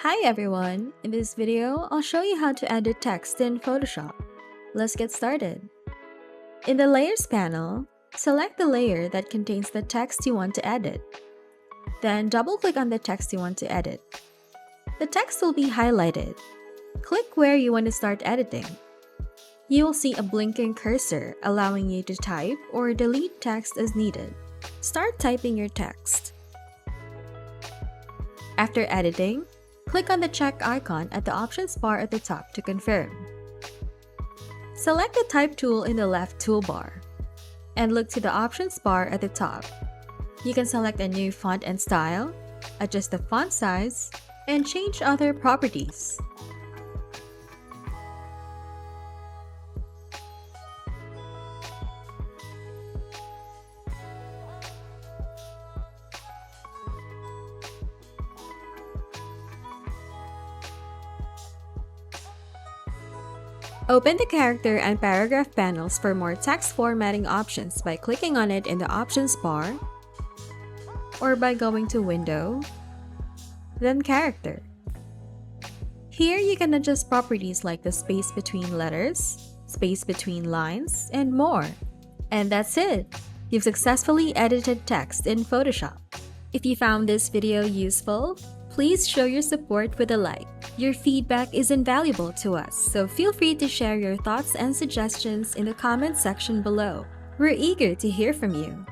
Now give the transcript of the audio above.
Hi everyone! In this video, I'll show you how to edit text in Photoshop. Let's get started. In the Layers panel, select the layer that contains the text you want to edit. Then double-click on the text you want to edit. The text will be highlighted. Click where you want to start editing. You will see a blinking cursor allowing you to type or delete text as needed. Start typing your text. After editing, click on the check icon at the options bar at the top to confirm. Select the Type tool in the left toolbar and look to the options bar at the top. You can select a new font and style, adjust the font size, and change other properties. Open the character and paragraph panels for more text formatting options by clicking on it in the options bar or by going to Window, then Character. Here you can adjust properties like the space between letters, space between lines, and more. And that's it! You've successfully edited text in Photoshop. If you found this video useful, please show your support with a like. Your feedback is invaluable to us, so feel free to share your thoughts and suggestions in the comment section below. We're eager to hear from you.